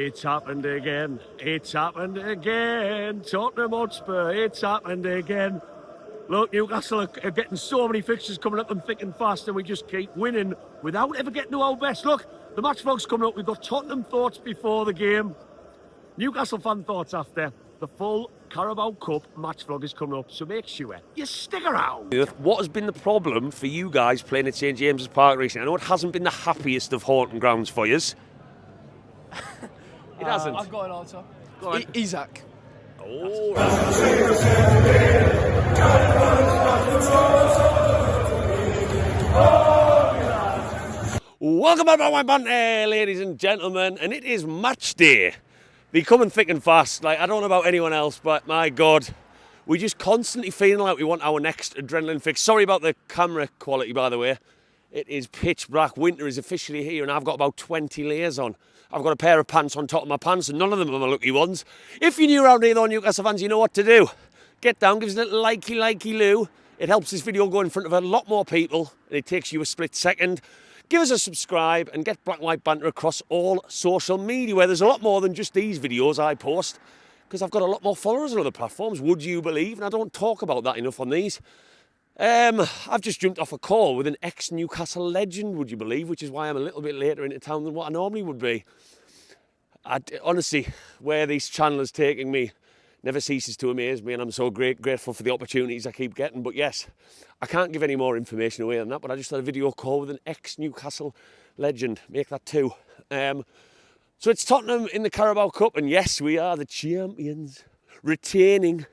It's happened again. It's happened again. Tottenham Hotspur. It's happened again. Look, Newcastle are getting so many fixtures coming up and thick and fast, and we just keep winning without ever getting to our best. Look, the match vlog's coming up. We've got Tottenham thoughts before the game, Newcastle fan thoughts after. The full Carabao Cup match vlog is coming up, so make sure you stick around. What has been the problem for you guys playing at St James's Park recently? I know it hasn't been the happiest of haunting grounds for yous. It hasn't. I've got an answer. Go on. Isaac. Oh, welcome back to my banter, ladies and gentlemen, and it is match day. They're coming thick and fast. Like, I don't know about anyone else, but my God, we just constantly feeling like we want our next adrenaline fix. Sorry about the camera quality, by the way. It is pitch black. Winter is officially here, and I've got about 20 layers on. I've got a pair of pants on top of my pants, and none of them are my lucky ones. If you're new around here, though, Newcastle fans, you know what to do. Get down, give us a little likey loo. It helps this video go in front of a lot more people, and it takes you a split second. Give us a subscribe and get Black and White Banter across all social media, where there's a lot more than just these videos I post, because I've got a lot more followers on other platforms, would you believe? And I don't talk about that enough on these. I've just jumped off a call with an ex-Newcastle legend, would you believe, which is why I'm a little bit later into town than what I normally would be. Honestly, where this channel is taking me never ceases to amaze me, and I'm so grateful for the opportunities I keep getting. But yes, I can't give any more information away than that, but I just had a video call with an ex-Newcastle legend. Make that two. So it's Tottenham in the Carabao Cup, and yes, we are the champions. Retaining.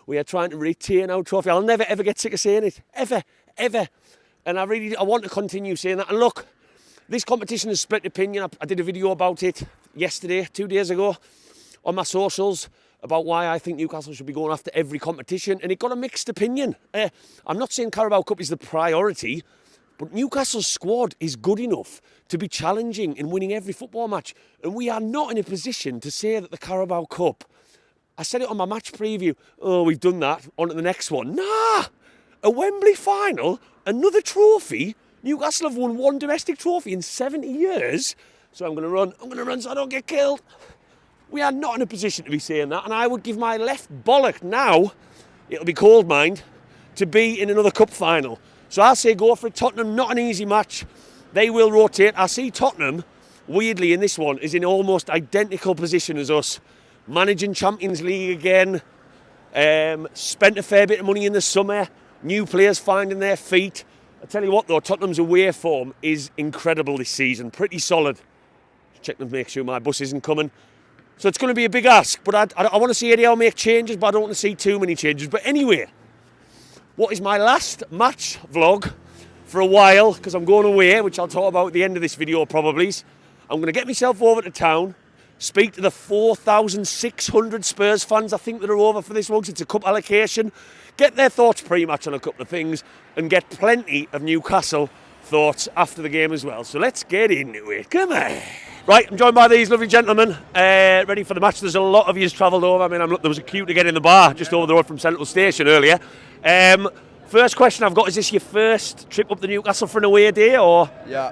We are trying to retain our trophy. I'll never, ever get sick of saying it. Ever, ever. And I want to continue saying that. And look, this competition has split opinion. I did a video about it yesterday, 2 days ago, on my socials, about why I think Newcastle should be going after every competition, and it got a mixed opinion. I'm not saying Carabao Cup is the priority, but Newcastle's squad is good enough to be challenging and winning every football match, and we are not in a position to say that the Carabao Cup, I said it on my match preview, oh, we've done that, on to the next one. Nah! A Wembley final, another trophy. Newcastle have won one domestic trophy in 70 years, so I'm going to run so I don't get killed. We are not in a position to be saying that, and I would give my left bollock now, it'll be cold mind, to be in another cup final. So I'll say go for it. Tottenham, not an easy match. They will rotate. I see Tottenham, weirdly in this one, is in almost identical position as us. Managing Champions League again, spent a fair bit of money in the summer, new players finding their feet. I tell you what though, Tottenham's away form is incredible this season, pretty solid. Check to make sure my bus isn't coming. So it's going to be a big ask, but I want to see Eddie Howe make changes, but I don't want to see too many changes. But anyway, what is my last match vlog for a while, because I'm going away, which I'll talk about at the end of this video probably. I'm going to get myself over to town, speak to the 4,600 Spurs fans I think that are over for this one, because it's a cup allocation, get their thoughts pre-match on a couple of things, and get plenty of Newcastle thoughts after the game as well. So let's get into it. Come on. Right, I'm joined by these lovely gentlemen, ready for the match. There's a lot of yous travelled over. I mean, there was a queue to get in the bar just over the road from Central Station earlier. First question I've got, is this your first trip up to Newcastle for an away day, or? Yeah.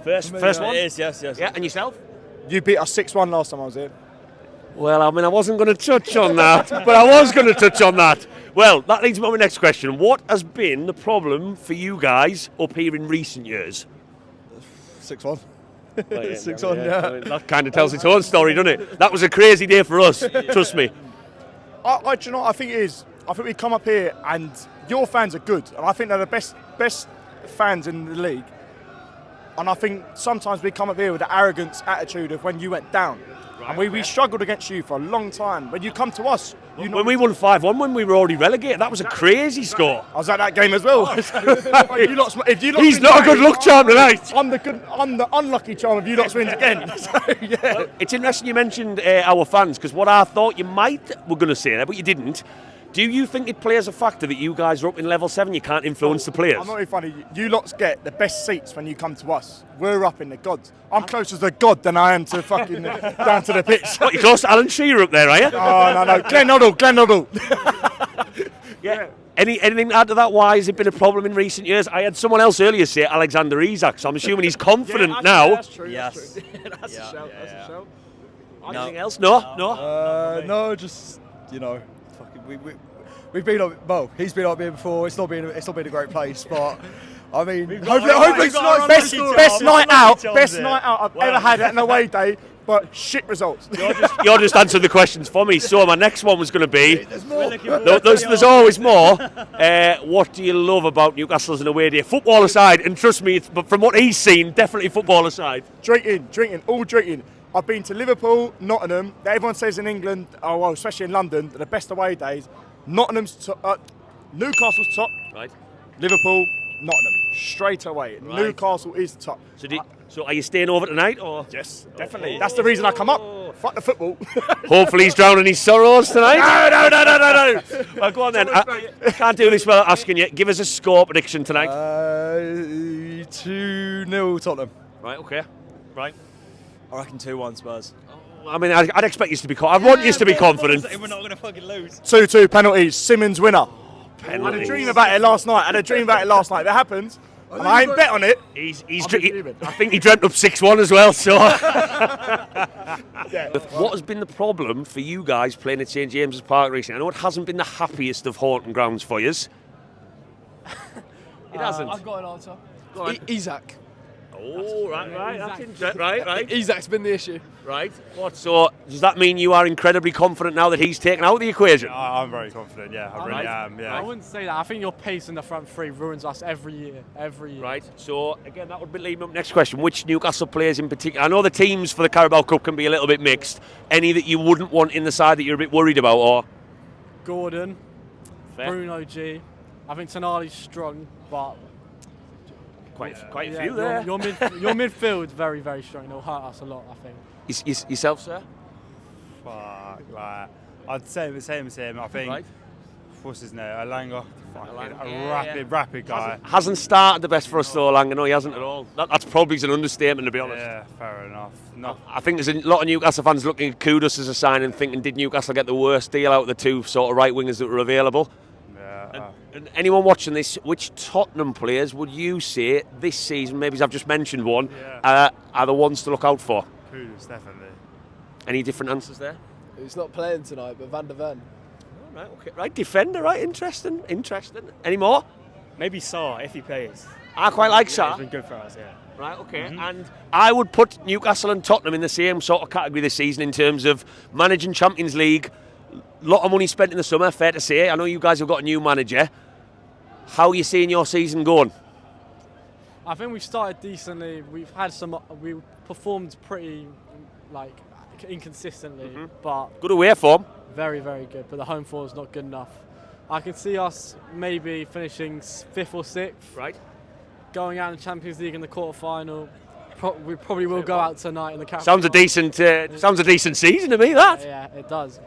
First one? It is, yes. Yeah, and yourself? You beat us 6-1 last time I was here. Well, I mean, I wasn't going to touch on that, but I was going to touch on that. Well, that leads me to my next question. What has been the problem for you guys up here in recent years? 6-1. Oh, yeah, 6-1, yeah. I mean, that kind of tells its own story, doesn't it? That was a crazy day for us, trust me. Do you know what I think it is? I think we come up here and your fans are good, and I think they're the best fans in the league. And I think sometimes we come up here with the arrogance attitude of when you went down. Right, and we struggled against you for a long time. When you come to us, when we won 5-1, when we were already relegated, that was a crazy score. I was at that game as well. He's not a good luck charm tonight. I'm the unlucky charm if you lot wins again. So, yeah. Well, it's interesting you mentioned our fans, because what I thought you were going to say there, but you didn't. Do you think it plays a factor that you guys are up in level 7, you can't influence the players? I'm not really funny. You lots get the best seats when you come to us. We're up in the gods. I'm closer to God than I am to fucking down to the pitch. What, you're close to Alan Shearer up there, are you? Oh, no. Glenn Hoddle. Yeah. Anything to add to that? Why has it been a problem in recent years? I had someone else earlier say Alexander Isak, so I'm assuming he's confident now. That's true. Yes. That's a shout. Anything else? No. No, just fucking we've been on. Well, he's been on here before. It's not been a great place, but I mean, hopefully tonight's best night out I've ever had at an away day. But shit results. You're just answering the questions for me. So my next one was going to be. There's more. There's always more. What do you love about Newcastle as an away day? Football aside, and trust me, but from what he's seen, definitely football aside. Drinking, all drinking. I've been to Liverpool, Nottingham. Everyone says in England, especially in London, that the best away days. Newcastle's top. Right. Liverpool, Nottingham, straight away. Right. Newcastle is top. So are you staying over tonight, or? Yes, definitely. That's the reason I come up. Fuck the football. Hopefully he's drowning his sorrows tonight. No. Well, go on then. I can't do this without asking you. Give us a score prediction tonight. 2-0 Tottenham. Right. Okay. Right. I reckon 2-1 Spurs. I mean, I'd expect you to be. I want you to be confident. We're not going to fucking lose. 2-2 penalties. Simmons winner. I had Penalties. a dream about it last night. That happened. And I ain't bet on it. I think he dreamt up 6-1 as well. So, What has been the problem for you guys playing at St James's Park recently? I know it hasn't been the happiest of haunting grounds for you. It hasn't. I've got an answer. Isak. Oh, right. That's interesting. Right. Isak's been the issue. Right. What? So does that mean you are incredibly confident now that he's taken out of the equation? I'm very confident, yeah. I really am, yeah. I wouldn't say that. I think your pace in the front three ruins us every year. Right. So, again, that would be leading up next question. Which Newcastle players in particular? I know the teams for the Carabao Cup can be a little bit mixed. Any that you wouldn't want in the side that you're a bit worried about, or? Gordon, Fair. Bruno G. I think Tonali's strong, but Quite a few there. Your midfield's very, very strong. It'll hurt us a lot, I think. Yourself, sir? Fuck, like, I'd say the same as him. I think, Right. what's his name? Alanga. Elanga, Rapid guy. Hasn't started the best for us though, Lang. No, he hasn't at all. That's probably an understatement, to be honest. Yeah, fair enough. No, I think there's a lot of Newcastle fans looking at Kudus as a sign and thinking, did Newcastle get the worst deal out of the two sort of right wingers that were available? yeah, And anyone watching this, which Tottenham players would you say this season, maybe as I've just mentioned one, are the ones to look out for? Kudus, definitely. Any different answers there? He's not playing tonight, but Van der Ven. Right, okay. Right, defender, right, interesting. Any more? Maybe Schar if he plays. I quite like He's Schar. been good for us, yeah. Right, okay. And I would put Newcastle and Tottenham in the same sort of category this season in terms of managing Champions League. Lot of money spent in the summer, fair to say. I know you guys have got a new manager. How are you seeing your season going? I think we've started decently. We performed pretty inconsistently, but Good away form. very, very good. But the home form is not good enough. I can see us maybe finishing 5th or 6th, Right. going out in the Champions League in the quarter-final. We probably will go out tonight in the Carabao Sounds a decent season to me, that. Yeah, it does.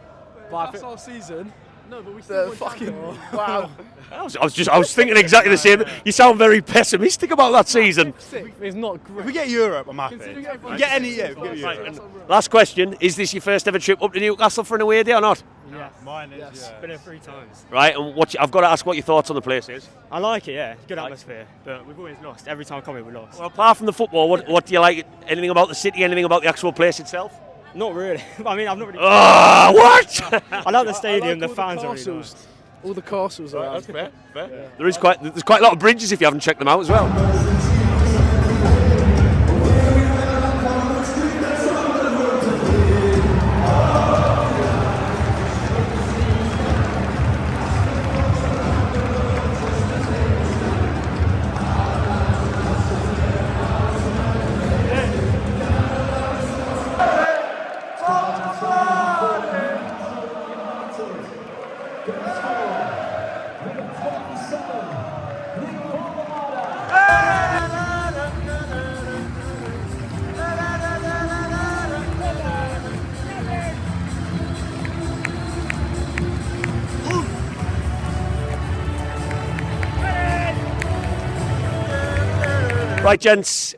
But That's our season. no, but we The still fucking wow. I was thinking exactly the same. You sound very pessimistic about that season. It's not If great. we get Europe, I'm happy. Considering everyone- We get any, yeah, we get Right, Europe. and last question, is this your first ever trip up to Newcastle for an away day or not? Yes. Mine is, Yes. yeah. Been here 3 times. Right, and I've got to ask what your thoughts on the place is. I like it, yeah. Good atmosphere. But we've always lost. Every time I come here, we lost. Well, apart from the football, what do you like? Anything about the city, anything about the actual place itself? Not really. I mean, I've not really. What? I like the stadium, I like the all fans are really castles. nice. All the castles around. fair. There's quite a lot of bridges if you haven't checked them out as well. Right, gents,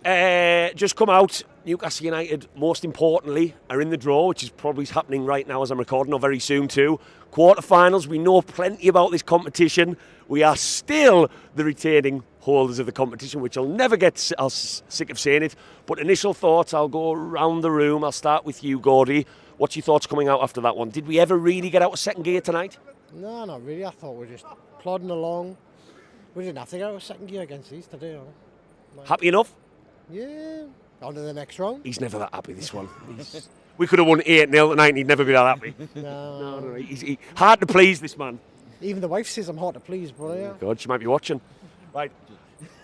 just come out. Newcastle United, most importantly, are in the draw, which is probably happening right now as I'm recording, or very soon too. Quarterfinals, we know plenty about this competition. We are still the retaining holders of the competition, which I'll never get sick of saying it. But initial thoughts, I'll go around the room. I'll start with you, Gordy. What's your thoughts coming out after that one? Did we ever really get out of second gear tonight? No, not really. I thought we were just plodding along. We didn't have to get out of second gear against these today. You know. Happy enough? Yeah. On to the next round. He's never that happy, this one. We could have won 8-0 tonight and he'd never be that happy. No. He's hard to please, this man. Even the wife says I'm hard to please, but yeah. God, she might be watching. Right.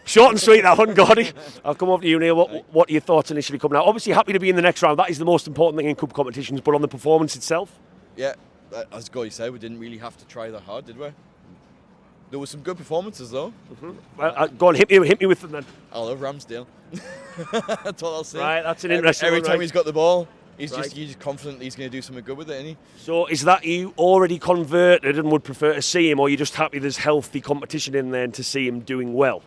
Short and sweet, that one, Gordy. I'll come over to you, Neil. What are your thoughts initially coming out? Obviously, happy to be in the next round. That is the most important thing in cup competitions, but on the performance itself? Yeah, as Gordy said, we didn't really have to try that hard, did we? There were some good performances, though. Well, go on, hit me with them then. I love Ramsdale. That's all I'll say. Right, that's an interesting Every one, time right. he's got the ball, he's Right. just confident he's going to do something good with it, isn't he? So is that you already converted and would prefer to see him, or are you just happy there's healthy competition in there and to see him doing well?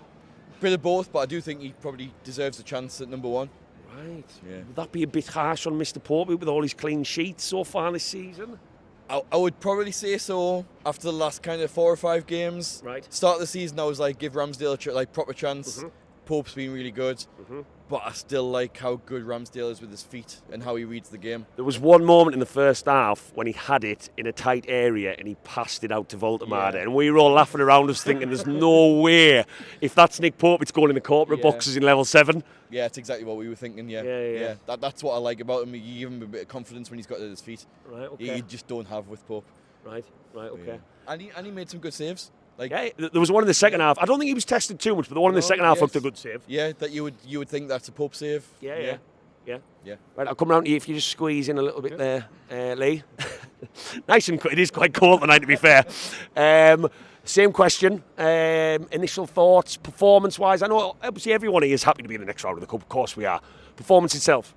Bit of both, but I do think he probably deserves a chance at number one. Right. Yeah. Would that be a bit harsh on Mr. Portby with all his clean sheets so far this season? I would probably say so after the last kind of 4 or 5 games. Right. Start of the season, I was like, give Ramsdale a proper chance. Pope's been really good. But I still like how good Ramsdale is with his feet and how he reads the game. There was one moment in the first half when he had it in a tight area and he passed it out to Voldemade, Yeah. and we were all laughing around us thinking there's no way if that's Nick Pope it's going in the corporate Yeah. boxes in level 7. Yeah, it's exactly what we were thinking, yeah. Yeah. That's what I like about him. You give him a bit of confidence when he's got it at his feet. Right, okay. You just don't have with Pope. Right, okay. Yeah. And he made some good saves. Like, Yeah, there was one in the second half. I don't think he was tested too much, but the one in the second half yes. looked a good save. Yeah, that you would think that's a Pope save. Yeah. Yeah. Right, I'll come round to you if you just squeeze in a little bit there, Lee. Nice and it is quite cold tonight, to be fair. Same question. Initial thoughts, performance-wise. I know obviously everyone here is happy to be in the next round of the Cup. Of course we are. Performance itself.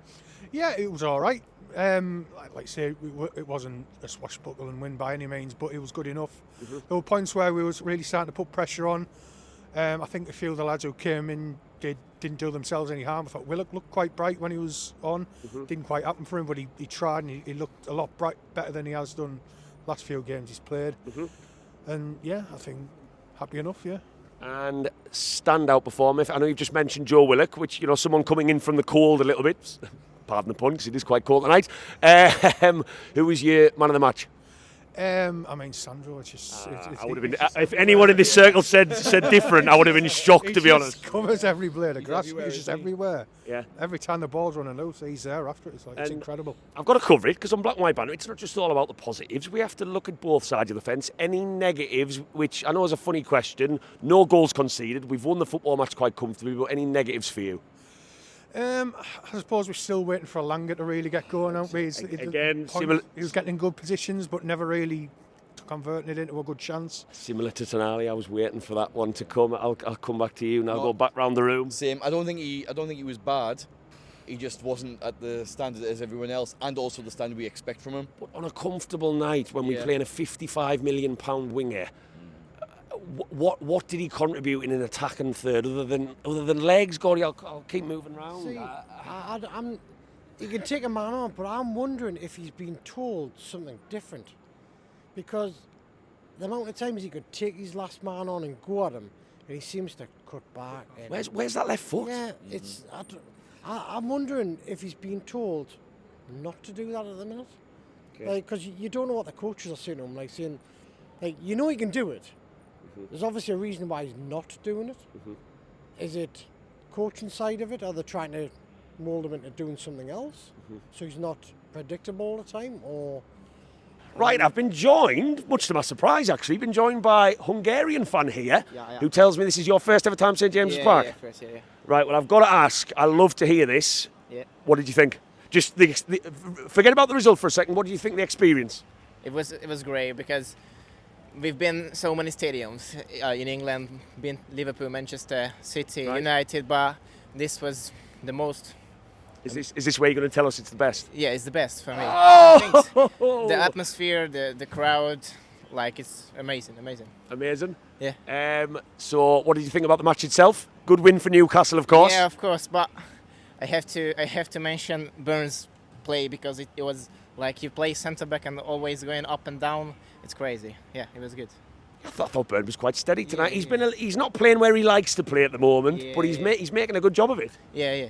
Yeah, it was all right. Like I say, it wasn't a swashbuckling win by any means, but it was good enough. There were points where we was really starting to put pressure on. I think a few of the lads who came in didn't do themselves any harm. I thought Willock looked quite bright when he was on. Didn't quite happen for him, but he tried and he looked a lot better than he has done last few games he's played. And yeah, I think happy enough, yeah. And standout performer. I know you've just mentioned Joe Willock, which, someone coming in from the cold a little bit. Pardon the pun, because it is quite cold tonight. Who was your man of the match? Sandro. I would have been. If anyone in this circle said different, I would have been shocked, to be honest. He covers every blade of grass. He's just everywhere. Yeah. Every time the ball's running loose, he's there after it. It's incredible. I've got to cover it because on Black and White Banner, it's not just all about the positives. We have to look at both sides of the fence. Any negatives, which I know is a funny question. No goals conceded. We've won the football match quite comfortably, but any negatives for you? I suppose we're still waiting for Langer to really get going, aren't we? He was getting in good positions, but never really converting it into a good chance. Similar to Tonali, I was waiting for that one to come. I'll come back to you now. Go back round the room. Same. I don't think he was bad. He just wasn't at the standard as everyone else, and also the standard we expect from him. But on a comfortable night when we play in a £55 million winger, what did he contribute in an attacking third other than legs, Gordy? I'll keep moving round. See, you can take a man on, but I'm wondering if he's been told something different, because the amount of times he could take his last man on and go at him, and he seems to cut back. Where's that left foot? Yeah, I'm wondering if he's been told not to do that at the minute, because you don't know what the coaches are saying to him, saying, he can do it. There's obviously a reason why he's not doing it. Is it coaching side of it? Are they trying to mould him into doing something else so he's not predictable all the time? Or Right, I've been joined, much to my surprise actually, been joined by a Hungarian fan here who tells me this is your first ever time St James's Park. Yeah, first, yeah. Right, well I've got to ask, I love to hear this. Yeah. What did you think? Just forget about the result for a second, what did you think of the experience? It was great because we've been so many stadiums in England, been Liverpool, Manchester City, United, but this was the most. Is this where you're going to tell us it's the best? Yeah, it's the best for me. Oh! The atmosphere, the crowd, it's amazing. Amazing. Yeah. So, what did you think about the match itself? Good win for Newcastle, of course. Yeah, of course, but I have to mention Burns' play because it was like you play centre back and always going up and down. It's crazy. Yeah, it was good. I thought Burns was quite steady tonight. He's not playing where he likes to play at the moment, but he's making a good job of it. Yeah.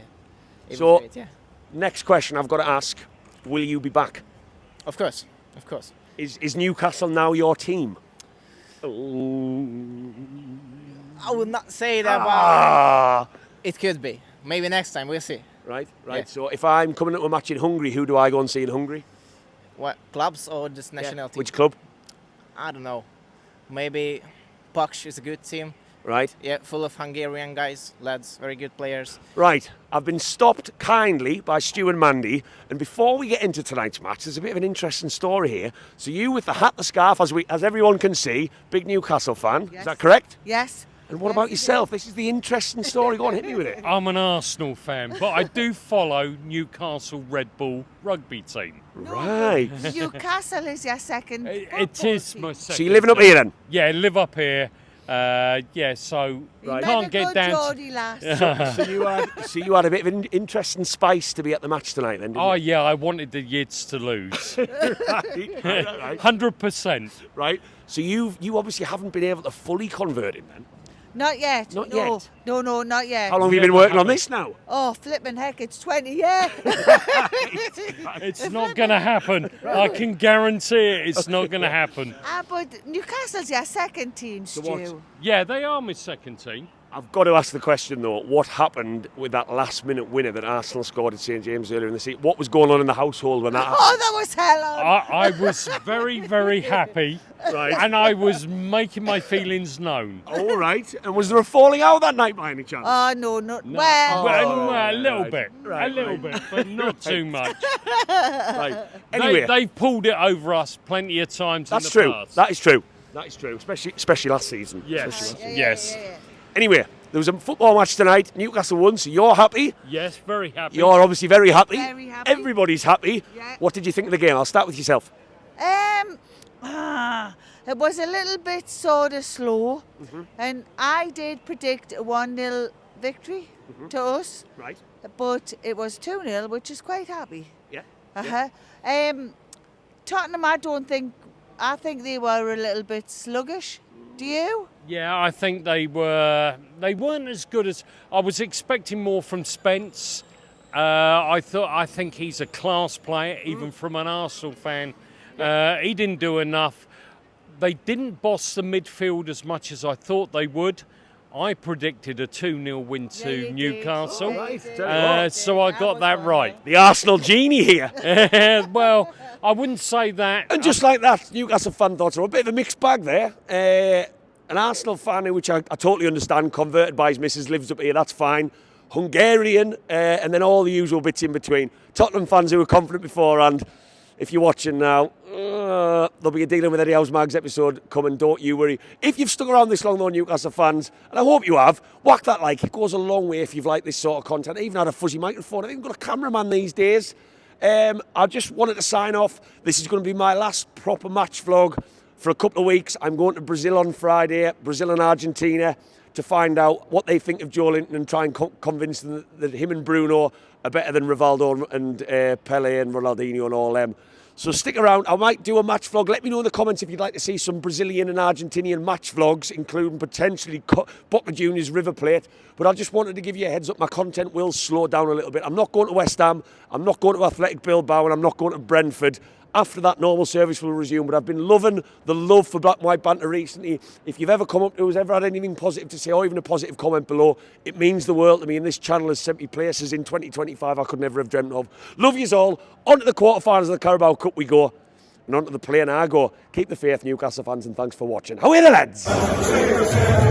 It So, was great, yeah. Next question I've got to ask: will you be back? Of course, of course. Is Newcastle now your team? I would not say that, Ah. but it could be. Maybe next time, we'll see. Right. Yeah. So if I'm coming to a match in Hungary, who do I go and see in Hungary? What, clubs or just national team? Which club? I don't know. Maybe Puck is a good team. Right. Yeah, full of Hungarian guys, lads, very good players. Right, I've been stopped kindly by Stu and Mandy, and before we get into tonight's match, there's a bit of an interesting story here. So you with the hat, the scarf, as everyone can see, big Newcastle fan, Yes. is that correct? Yes. And what about yourself? This is the interesting story. Go on, hit me with it. I'm an Arsenal fan, but I do follow Newcastle Red Bull rugby team. Right. Newcastle is your second. It is my second. So you're living up here then? Yeah, live up here. So Right. can't get down. Geordie lass. So you had a bit of an interesting spice to be at the match tonight then, didn't Oh you? yeah, I wanted the Yids to lose. Right. 100%. Right. So you obviously haven't been able to fully convert him then. Not yet. Not no. yet? No, not yet. How long have you been working on this now? Oh, flipping heck, it's 20 years. It's not going to happen. I can guarantee it. It's not going to happen. But Newcastle's your second team, Stu. Yeah, they are my second team. I've got to ask the question though, what happened with that last minute winner that Arsenal scored at St James earlier in the season? What was going on in the household when that happened? Oh, that was hell on. I was very, very happy. Right. And I was making my feelings known. All right. And was there a falling out that night by any chance? Oh, no, not. No. Well, A little right. bit. Right, A little right. bit, but not too much. Right. Anyway, They've pulled it over us plenty of times that's in the true. past. That is true. That is true. Especially last season. Yes. Yeah, Yes. yeah. Anyway, there was a football match tonight. Newcastle won, so you're happy. Yes, very happy. You're obviously very happy. Very happy. Everybody's happy. Yeah. What did you think of the game? I'll start with yourself. It was a little bit sort of slow, and I did predict a 1-0 victory to us, Right. but it was 2-0, which is quite happy. Yeah. Tottenham, I think they were a little bit sluggish. Do you? Yeah, I think they weren't as good as I was expecting. More from Spence. I think he's a class player, even from an Arsenal fan. He didn't do enough. They didn't boss the midfield as much as I thought they would. I predicted a 2-0 win to Newcastle. So I got that right. The Arsenal genie here. Well, I wouldn't say that. And just like that, Newcastle fan thoughts are a bit of a mixed bag there. An Arsenal fan, which I totally understand, converted by his missus, lives up here, that's fine. Hungarian, and then all the usual bits in between. Tottenham fans who were confident beforehand. If you're watching now, there'll be a Dealing with Eddie Howe's Mags episode coming, don't you worry. If you've stuck around this long though, Newcastle fans, and I hope you have, whack that like. It goes a long way if you've liked this sort of content. I even had a fuzzy microphone. I've even got a cameraman these days. I just wanted to sign off. This is going to be my last proper match vlog for a couple of weeks. I'm going to Brazil on Friday, Brazil and Argentina, to find out what they think of Joe Linton and try and convince them that him and Bruno are better than Rivaldo and Pele and Ronaldinho and all them. So stick around. I might do a match vlog. Let me know in the comments if you'd like to see some Brazilian and Argentinian match vlogs, including potentially Boca Juniors River Plate. But I just wanted to give you a heads up. My content will slow down a little bit. I'm not going to West Ham. I'm not going to Athletic Bilbao, and I'm not going to Brentford. After that, normal service will resume. But I've been loving the love for Black and White Banter recently. If you've ever come up to us, ever had anything positive to say, or even a positive comment below, it means the world to me. And this channel has sent me places in 2025 I could never have dreamt of. Love yous all. On to the quarterfinals of the Carabao Cup we go. And on to the play and I go. Keep the faith, Newcastle fans, and thanks for watching. How are the lads?